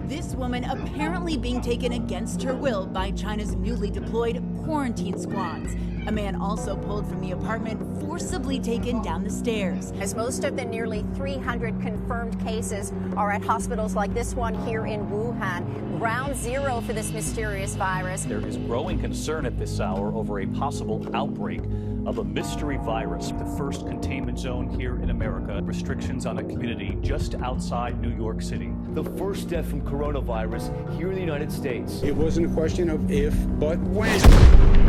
This woman apparently being taken against her will by China's newly deployed quarantine squads. A man also pulled from the apartment, forcibly taken down the stairs. As most of the nearly 300 confirmed cases are at hospitals like this one here in Wuhan, ground zero for this mysterious virus. There is growing concern at this hour over a possible outbreak of a mystery virus. The first containment zone here in America. Restrictions on a community just outside New York City. The first death from coronavirus here in the United States. It wasn't a question of if, but when.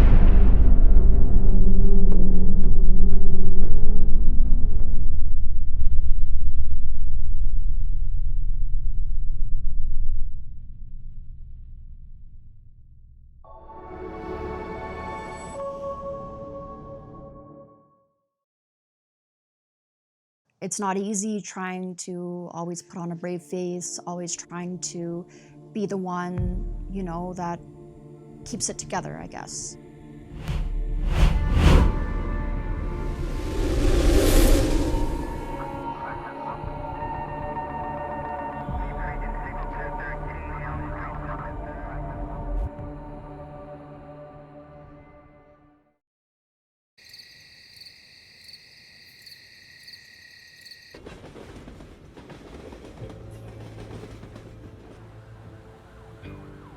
It's not easy trying to always put on a brave face, always trying to be the one, that keeps it together, I guess.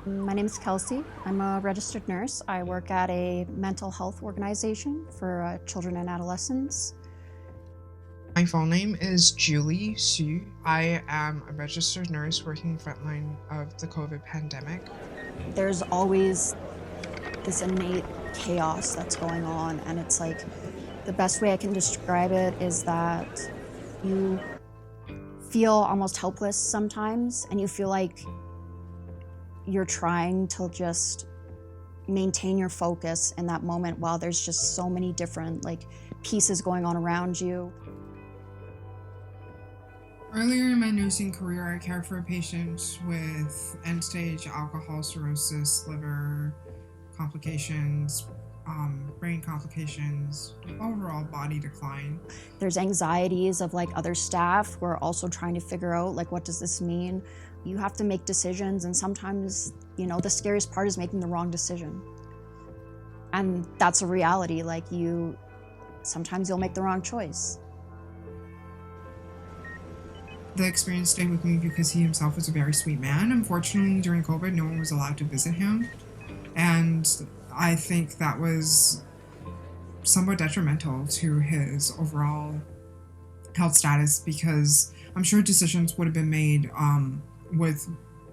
My name is Kelsey. I'm a registered nurse. I work at a mental health organization for children and adolescents. My full name is Julie Xu. I am a registered nurse working frontline of the COVID pandemic. There's always this innate chaos that's going on, and it's like, the best way I can describe it is that you feel almost helpless sometimes, and you feel like you're trying to just maintain your focus in that moment while there's just so many different pieces going on around you. Earlier in my nursing career, I cared for patients with end-stage alcohol cirrhosis, liver complications, brain complications, overall body decline. There's anxieties of other staff who are also trying to figure out what does this mean? You have to make decisions, and sometimes, the scariest part is making the wrong decision. And that's a reality, sometimes you'll make the wrong choice. The experience stayed with me because he himself was a very sweet man. Unfortunately, during COVID, no one was allowed to visit him. And I think that was somewhat detrimental to his overall health status, because I'm sure decisions would have been made with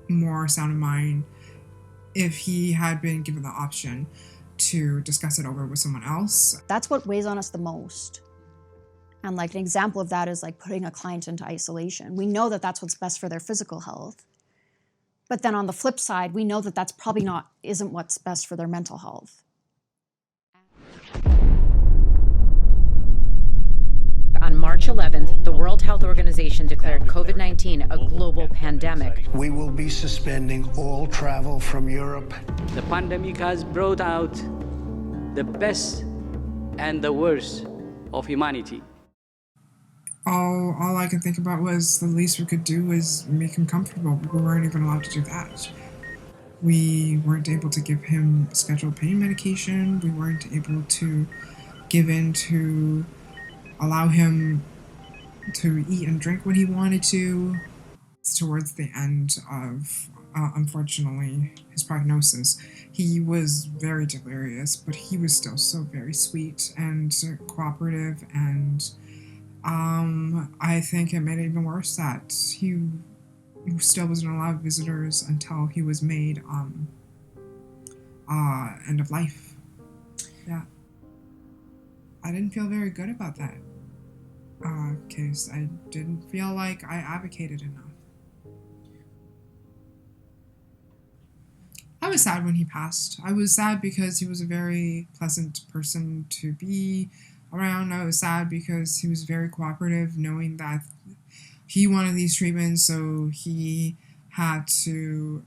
more sound of mind if he had been given the option to discuss it over with someone else. That's what weighs on us the most. And an example of that is putting a client into isolation. We know that that's what's best for their physical health. But then on the flip side, we know that that's probably isn't what's best for their mental health. On March 11th, the World Health Organization declared COVID-19 a global pandemic. We will be suspending all travel from Europe. The pandemic has brought out the best and the worst of humanity. All I could think about was the least we could do was make him comfortable. We weren't even allowed to do that. We weren't able to give him scheduled pain medication. We weren't able to give in to allow him to eat and drink when he wanted to. Towards the end of, unfortunately, his prognosis, he was very delirious, but he was still so very sweet and cooperative, and I think it made it even worse that he still wasn't allowed visitors until he was made end of life. Yeah. I didn't feel very good about that case. I didn't feel like I advocated enough. I was sad when he passed. I was sad because he was a very pleasant person to be around. I was sad because he was very cooperative, knowing that he wanted these treatments, so he had to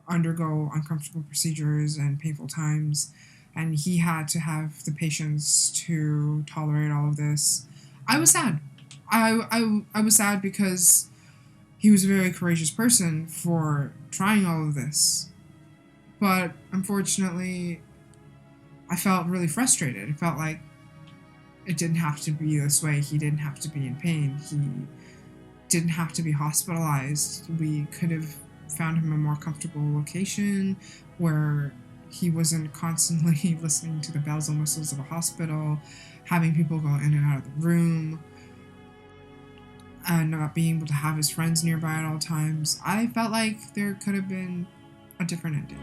undergo uncomfortable procedures and painful times, and he had to have the patience to tolerate all of this. I was sad. I was sad because he was a very courageous person for trying all of this. But unfortunately, I felt really frustrated. It felt like it didn't have to be this way. He didn't have to be in pain. He didn't have to be hospitalized. We could have found him a more comfortable location where he wasn't constantly listening to the bells and whistles of a hospital, having people go in and out of the room, and not being able to have his friends nearby at all times. I felt like there could have been a different ending.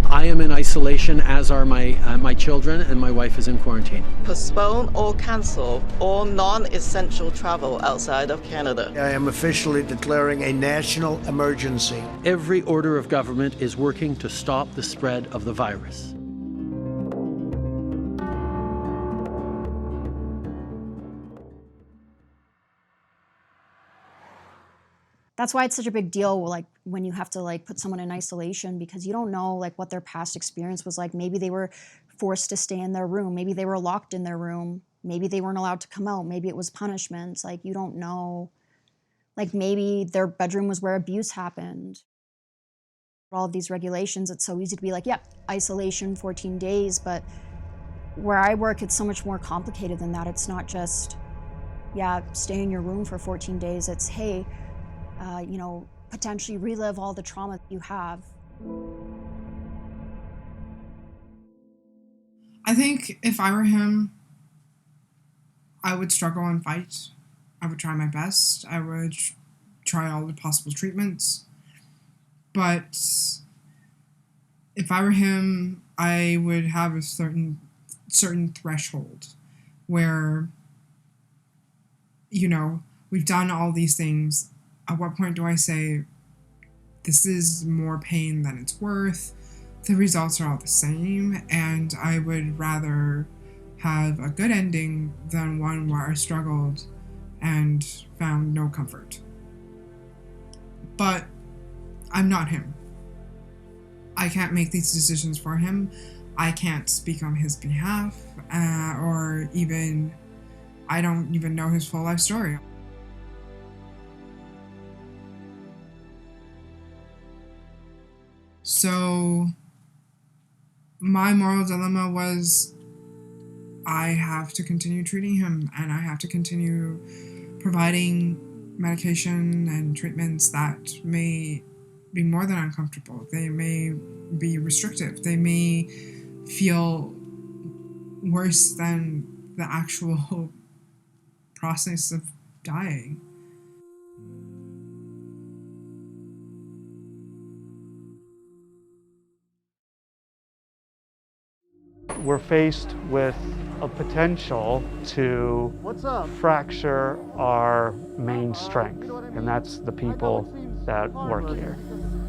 I am in isolation, as are my children, and my wife is in quarantine. Postpone or cancel all non-essential travel outside of Canada. I am officially declaring a national emergency. Every order of government is working to stop the spread of the virus. That's why it's such a big deal, like when you have to like put someone in isolation, because you don't know like what their past experience was like. Maybe they were forced to stay in their room. Maybe they were locked in their room. Maybe they weren't allowed to come out. Maybe it was punishment. Like you don't know. Like maybe their bedroom was where abuse happened. All of these regulations, it's so easy to be like, yeah, isolation, 14 days. But where I work, it's so much more complicated than that. It's not just, yeah, stay in your room for 14 days. It's, hey, potentially relive all the trauma that you have. I think if I were him, I would struggle and fight. I would try my best. I would try all the possible treatments. But if I were him, I would have a certain threshold where, we've done all these things. At what point do I say, this is more pain than it's worth? The results are all the same, and I would rather have a good ending than one where I struggled and found no comfort. But I'm not him. I can't make these decisions for him. I can't speak on his behalf, or even, I don't even know his full life story. So my moral dilemma was, I have to continue treating him, and I have to continue providing medication and treatments that may be more than uncomfortable. They may be restrictive. They may feel worse than the actual process of dying. We're faced with a potential to fracture our main strength, and that's the people that work here.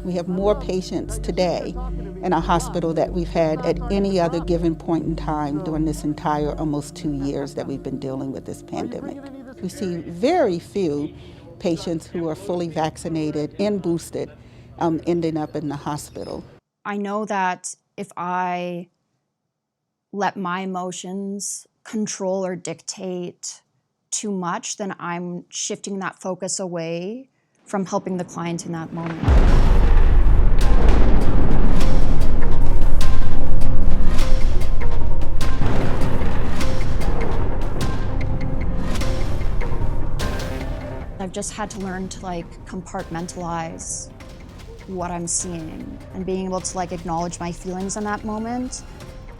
We have more patients today in a hospital that we've had at any other given point in time during this entire almost 2 years that we've been dealing with this pandemic. We see very few patients who are fully vaccinated and boosted ending up in the hospital. I know that if I let my emotions control or dictate too much, then I'm shifting that focus away from helping the client in that moment. I've just had to learn to compartmentalize what I'm seeing and being able to acknowledge my feelings in that moment,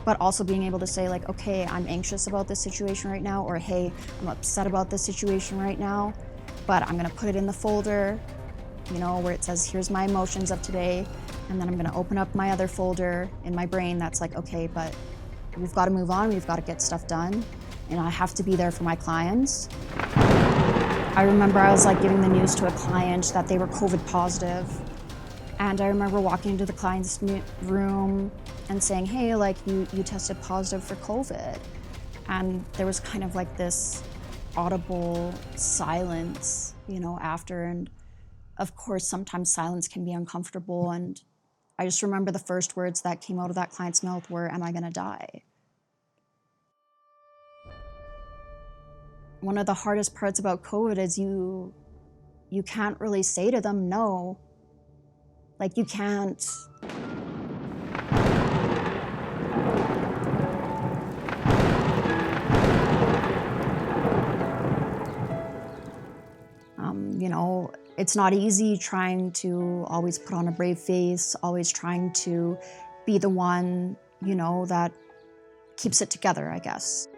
but also being able to say okay, I'm anxious about this situation right now, or hey, I'm upset about this situation right now, but I'm gonna put it in the folder, where it says, here's my emotions of today, and then I'm gonna open up my other folder in my brain that's okay, but we've gotta move on, we've gotta get stuff done, and I have to be there for my clients. I remember I was giving the news to a client that they were COVID positive, and I remember walking into the client's room and saying, hey, you tested positive for COVID. And there was kind of this audible silence, after. And of course, sometimes silence can be uncomfortable. And I just remember the first words that came out of that client's mouth were, "Am I gonna die?" One of the hardest parts about COVID is you can't really say to them no. Like, you can't. You know, it's not easy trying to always put on a brave face, always trying to be the one, you know, that keeps it together, I guess.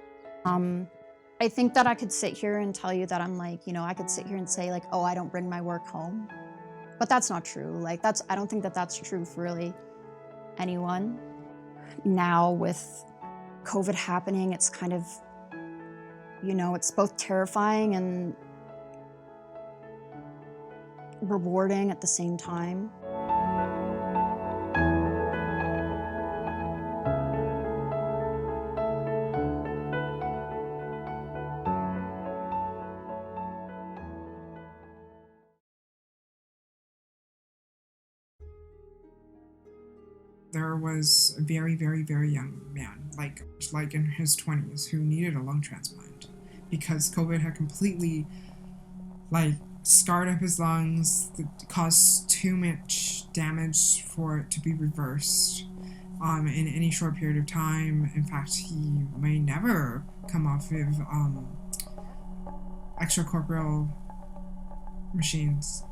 I think that I could sit here and tell you that I'm like, you know, I could sit here and say like, oh, I don't bring my work home. But that's not true. Like, I don't think that that's true for really anyone. Now with COVID happening, it's kind of, you know, it's both terrifying and rewarding at the same time. There was a very, very, very young man, like in his 20s, who needed a lung transplant because COVID had completely, scarred up his lungs, caused too much damage for it to be reversed in any short period of time. In fact, he may never come off of extracorporeal machines.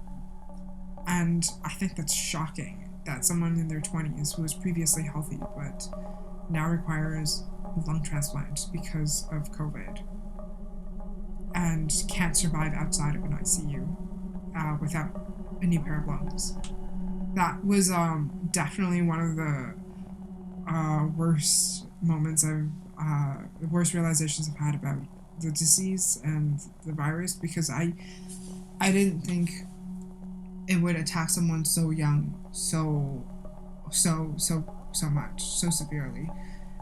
And I think that's shocking that someone in their 20s who was previously healthy but now requires a lung transplant because of COVID and can't survive outside of an ICU without a new pair of lungs. That was definitely one of the worst moments the worst realizations I've had about the disease and the virus, because I didn't think it would attack someone so young, so much, so severely.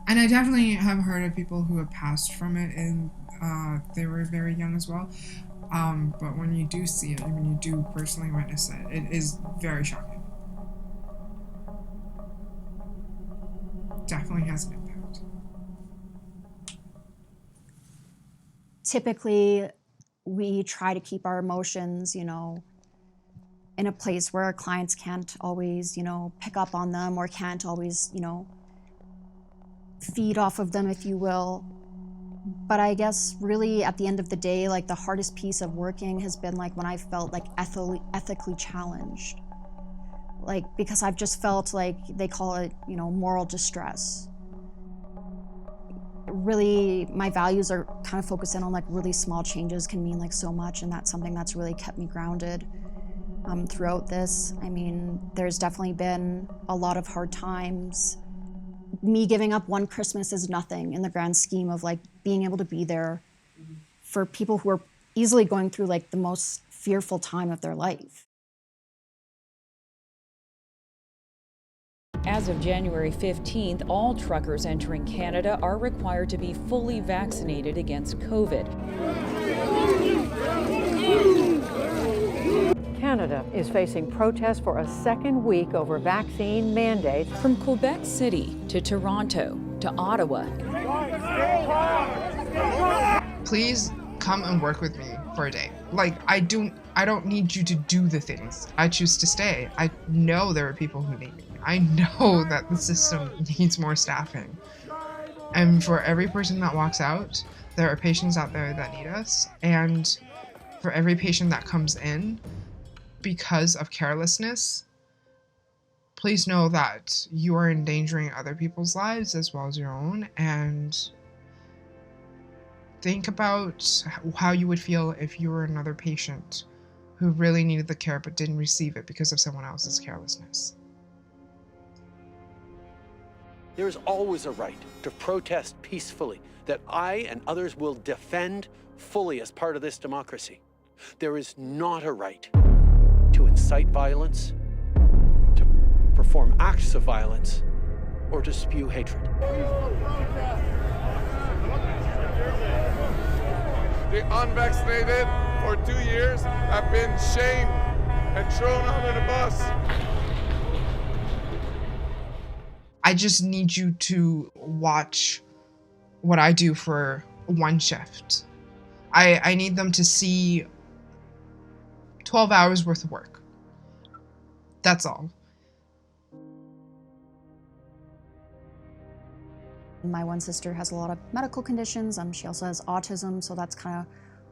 And I definitely have heard of people who have passed from it and they were very young as well. But when you do see it, and when you do personally witness it, it is very shocking. Definitely has an impact. Typically, we try to keep our emotions, you know, in a place where our clients can't always, you know, pick up on them or can't always, you know, feed off of them, if you will. But I guess really at the end of the day, like, the hardest piece of working has been like when I felt like ethically challenged. Like, because I've just felt like, they call it, you know, moral distress. Really, my values are kind of focusing on like really small changes can mean like so much, and that's something that's really kept me grounded throughout this. I mean, there's definitely been a lot of hard times. Me giving up one Christmas is nothing in the grand scheme of like being able to be there for people who are easily going through like the most fearful time of their life. As of January 15th, all truckers entering Canada are required to be fully vaccinated against COVID. Canada is facing protests for a second week over vaccine mandates. From Quebec City to Toronto to Ottawa. Please come and work with me for a day. Like, I don't need you to do the things. I choose to stay. I know there are people who need me. I know that the system needs more staffing. And for every person that walks out, there are patients out there that need us. And for every patient that comes in because of carelessness, please know that you are endangering other people's lives as well as your own. And think about how you would feel if you were another patient who really needed the care but didn't receive it because of someone else's carelessness. There is always a right to protest peacefully that I and others will defend fully as part of this democracy. There is not a right to incite violence, to perform acts of violence, or to spew hatred. The unvaccinated for 2 years have been shamed and thrown under the bus. I just need you to watch what I do for one shift. I need them to see 12 hours worth of work. That's all. My one sister has a lot of medical conditions. She also has autism, so that's kind of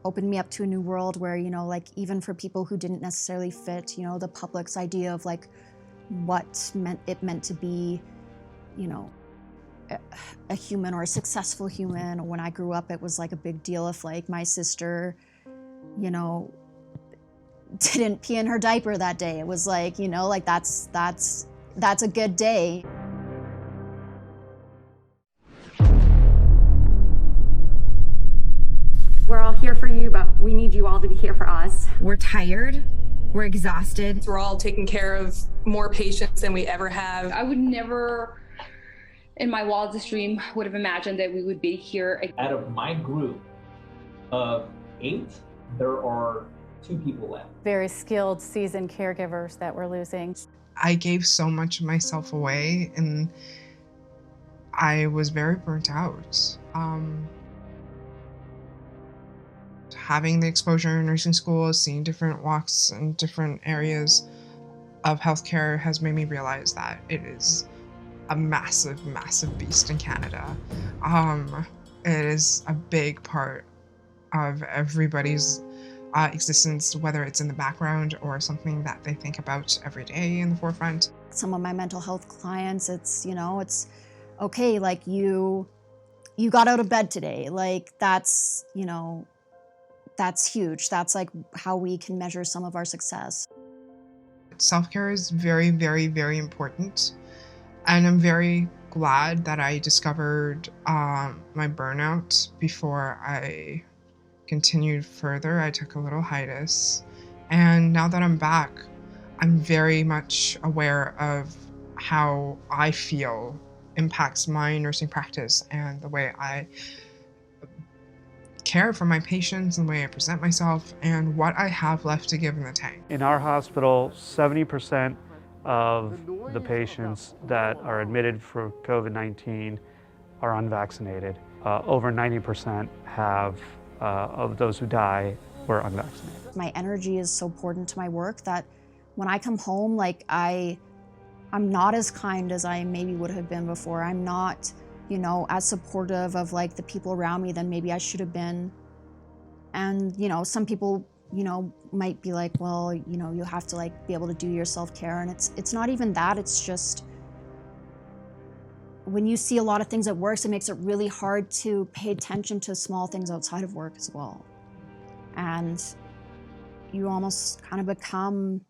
opened me up to a new world where, you know, like even for people who didn't necessarily fit, you know, the public's idea of like what it meant to be, you know, a human or a successful human. When I grew up, it was like a big deal if like my sister, you know, didn't pee in her diaper that day. It was like, you know, like that's a good day. We're all here for you, but we need you all to be here for us. We're tired. We're exhausted. We're all taking care of more patients than we ever have. I would never, in my wildest dream, would have imagined that we would be here. Out of my group of 8, there are 2 people left. Very skilled, seasoned caregivers that we're losing. I gave so much of myself away, and I was very burnt out. Having the exposure in nursing school, seeing different walks and different areas of healthcare has made me realize that it is a massive, massive beast in Canada. It is a big part of everybody's existence, whether it's in the background or something that they think about every day in the forefront. Some of my mental health clients, it's, you know, it's okay, like you got out of bed today. Like that's, you know, that's huge. That's like how we can measure some of our success. Self-care is very, very, very important. And I'm very glad that I discovered my burnout before I continued further. I took a little hiatus. And now that I'm back, I'm very much aware of how I feel impacts my nursing practice and the way I care for my patients and the way I present myself and what I have left to give in the tank. In our hospital, 70% of the patients that are admitted for COVID-19 are unvaccinated. Over 90% have, of those who die, were unvaccinated. My energy is so important to my work that when I come home, like I'm not as kind as I maybe would have been before. I'm not, you know, as supportive of like the people around me than maybe I should have been. And, you know, some people, you know, might be like, well, you know, you have to like be able to do your self-care. And it's not even that, it's just when you see a lot of things at work, it makes it really hard to pay attention to small things outside of work as well. And you almost kind of become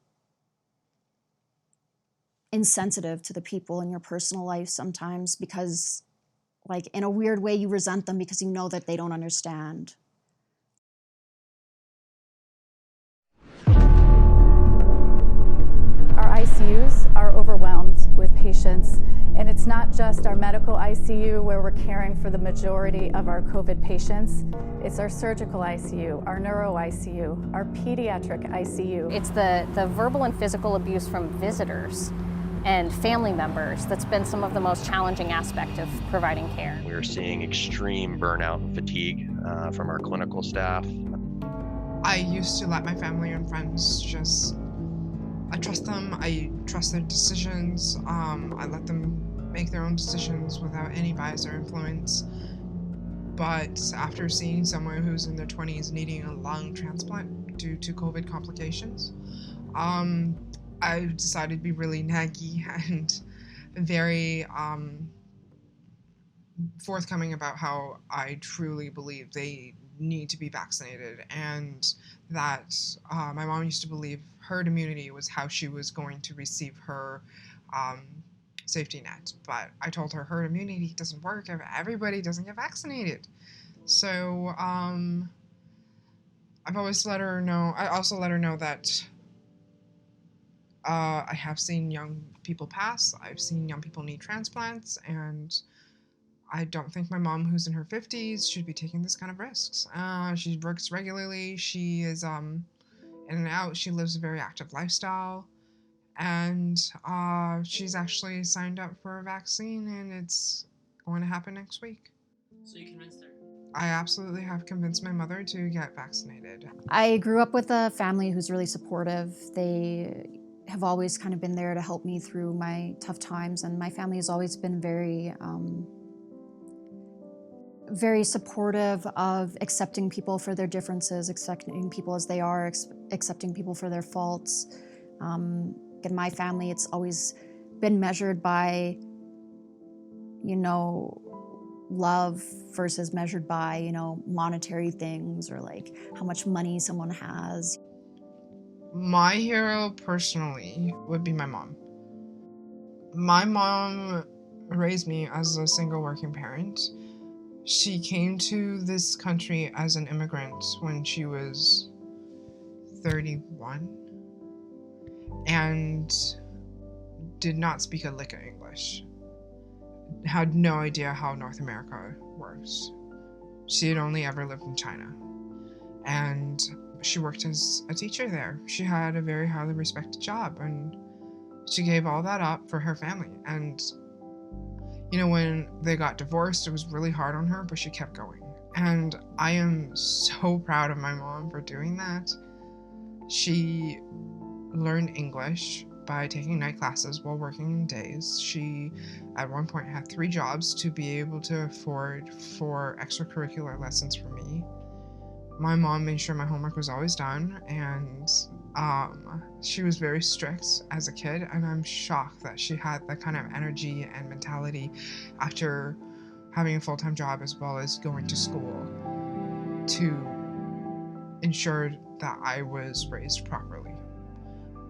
insensitive to the people in your personal life sometimes because, like, in a weird way, you resent them because you know that they don't understand. Our ICUs are overwhelmed with patients, and it's not just our medical ICU where we're caring for the majority of our COVID patients. It's our surgical ICU, our neuro ICU, our pediatric ICU. It's the verbal and physical abuse from visitors and family members that's been some of the most challenging aspect of providing care. We're seeing extreme burnout and fatigue from our clinical staff. I used to let my family and friends I trust them, I trust their decisions, I let them make their own decisions without any bias or influence. But after seeing someone who's in their 20s needing a lung transplant due to COVID complications, I decided to be really naggy and very forthcoming about how I truly believe they need to be vaccinated, and that my mom used to believe herd immunity was how she was going to receive her safety net. But I told her herd immunity doesn't work if everybody doesn't get vaccinated. So I've always let her know. I also let her know that I have seen young people pass. I've seen young people need transplants, and I don't think my mom, who's in her 50s, should be taking this kind of risks. She works regularly. She is in and out. She lives a very active lifestyle. and she's actually signed up for a vaccine, and it's going to happen next week. So you convinced her? I absolutely have convinced my mother to get vaccinated. I grew up with a family who's really supportive. They have always kind of been there to help me through my tough times, and my family has always been very supportive of accepting people for their differences, accepting people as they are, accepting people for their faults. In my family, it's always been measured by, love versus measured by, monetary things or like how much money someone has. My hero personally would be my mom. My mom raised me as a single working parent. She came to this country as an immigrant when she was 31 and did not speak a lick of English. Had no idea how North America works. She had only ever lived in China. And she worked as a teacher there. She had a very highly respected job, and she gave all that up for her family. And when they got divorced, it was really hard on her, but she kept going. And I am so proud of my mom for doing that. She learned English by taking night classes while working days. She, at one point, had 3 jobs to be able to afford 4 extracurricular lessons for me. My mom made sure my homework was always done, and she was very strict as a kid, and I'm shocked that she had that kind of energy and mentality after having a full-time job as well as going to school to ensure that I was raised properly.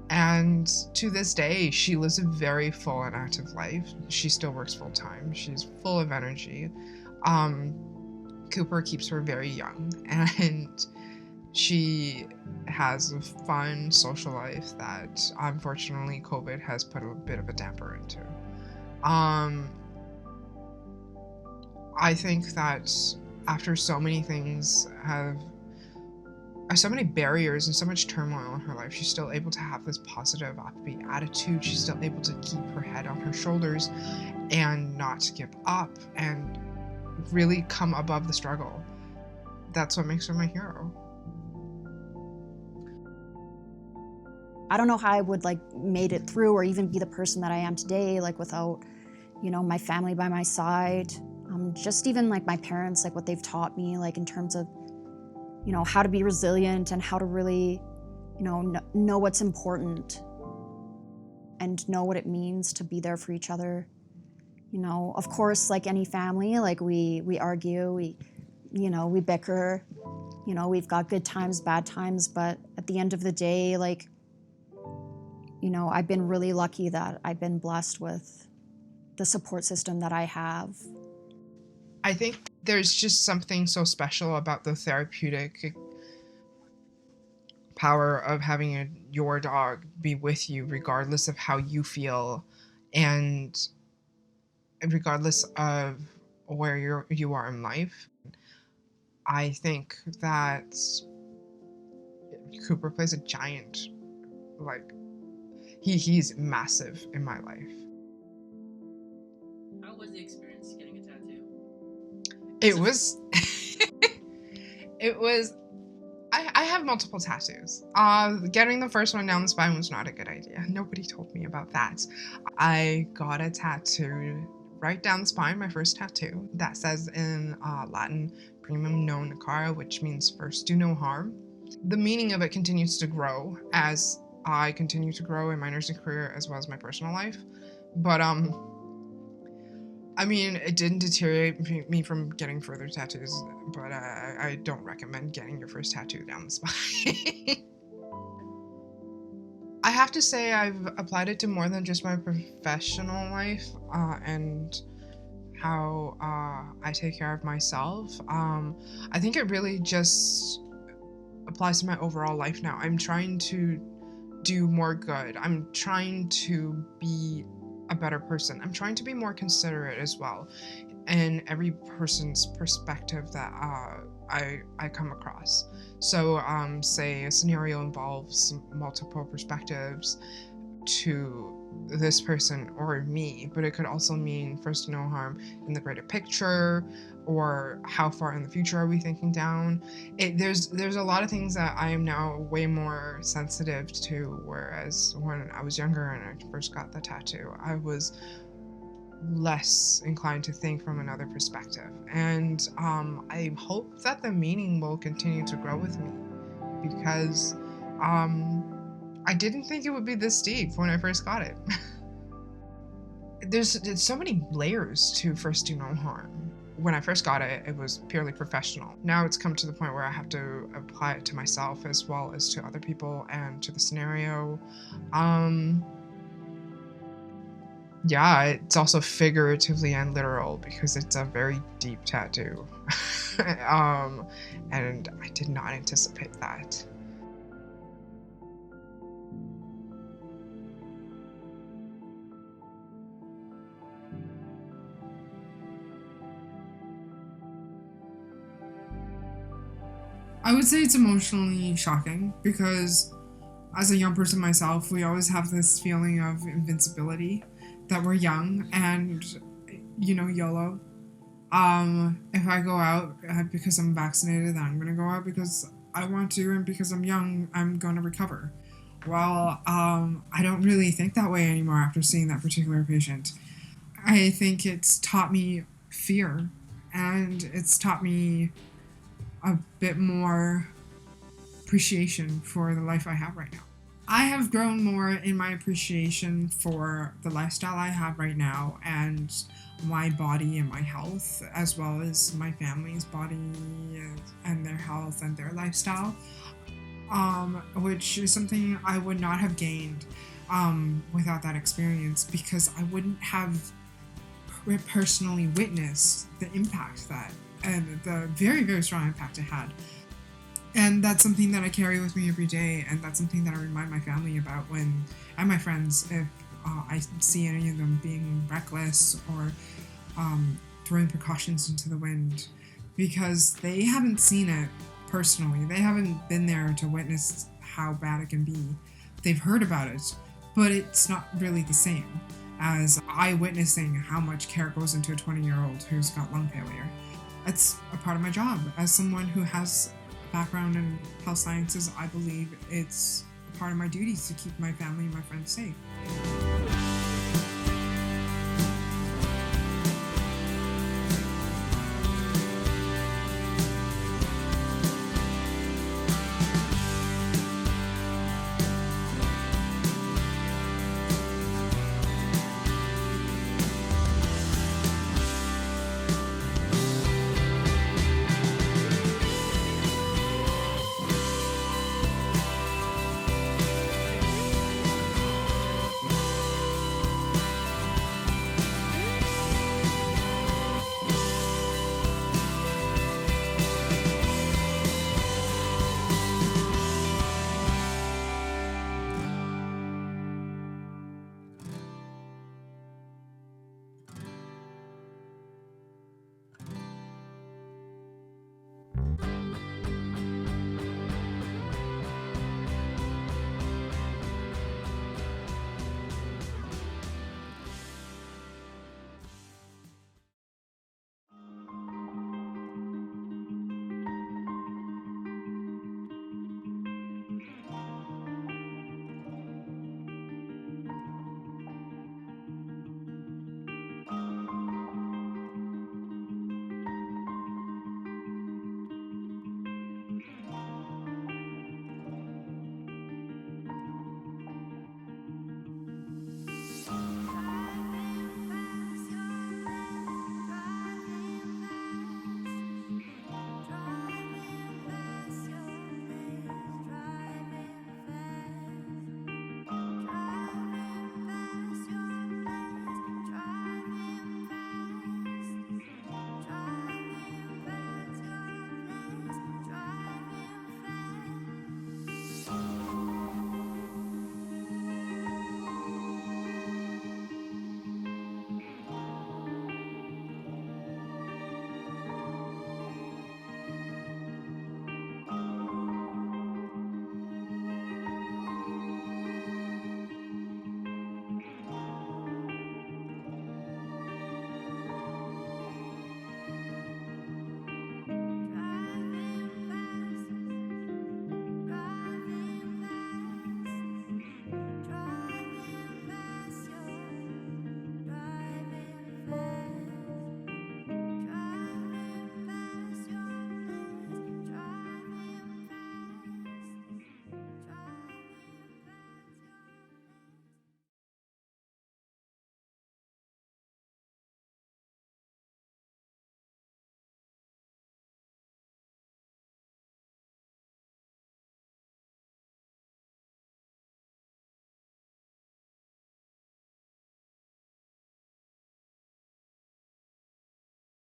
And to this day, she lives a very full and active life. She still works full-time. She's full of energy. Cooper keeps her very young, and she has a fun social life that unfortunately COVID has put a bit of a damper into. I think that after so many things so many barriers and so much turmoil in her life, she's still able to have this positive, upbeat attitude. She's still able to keep her head on her shoulders and not give up and really come above the struggle. That's what makes her my hero. I don't know how I would made it through or even be the person that I am today, without, my family by my side. Just even my parents, what they've taught me, in terms of, how to be resilient and how to really, know what's important and know what it means to be there for each other. Of course, like any family, we argue, we bicker, we've got good times, bad times, but at the end of the day, I've been really lucky that I've been blessed with the support system that I have. I think there's just something so special about the therapeutic power of having your dog be with you regardless of how you feel and regardless of where you are in life. I think that Cooper plays a giant, he's massive in my life. How was the experience getting a tattoo? It was, I have multiple tattoos. Getting the first one down the spine was not a good idea. Nobody told me about that. I got a tattoo right down the spine, my first tattoo, that says in Latin, primum non nocere, which means first do no harm. The meaning of it continues to grow as I continue to grow in my nursing career as well as my personal life. But it didn't deteriorate me from getting further tattoos, but I don't recommend getting your first tattoo down the spine. I have to say I've applied it to more than just my professional life and how I take care of myself. I think it really just applies to my overall life now. I'm trying to do more good. I'm trying to be a better person. I'm trying to be more considerate as well in every person's perspective that I come across. So say a scenario involves multiple perspectives, to this person or me, but it could also mean first to no harm in the greater picture, or how far in the future are we thinking down. There's a lot of things that I am now way more sensitive to, whereas when I was younger and I first got the tattoo, I was less inclined to think from another perspective. And I hope that the meaning will continue to grow with me, because I didn't think it would be this deep when I first got it. There's so many layers to first do no harm. When I first got it, it was purely professional. Now it's come to the point where I have to apply it to myself as well as to other people and to the scenario. Yeah, it's also figuratively and literal because it's a very deep tattoo. And I did not anticipate that. I would say it's emotionally shocking because as a young person myself, we always have this feeling of invincibility, that we're young and, YOLO. If I go out because I'm vaccinated, then I'm going to go out because I want to, and because I'm young, I'm going to recover. Well, I don't really think that way anymore after seeing that particular patient. I think it's taught me fear, and it's taught me a bit more appreciation for the life I have right now. I have grown more in my appreciation for the lifestyle I have right now and my body and my health, as well as my family's body and their health and their lifestyle, which is something I would not have gained without that experience, because I wouldn't have personally witnessed the impact that, and the very, very strong impact it had. And that's something that I carry with me every day, and that's something that I remind my family about and my friends, if I see any of them being reckless or throwing precautions into the wind, because they haven't seen it personally. They haven't been there to witness how bad it can be. They've heard about it, but it's not really the same as eyewitnessing how much care goes into a 20-year-old who's got lung failure. It's a part of my job. As someone who has a background in health sciences, I believe it's a part of my duties to keep my family and my friends safe.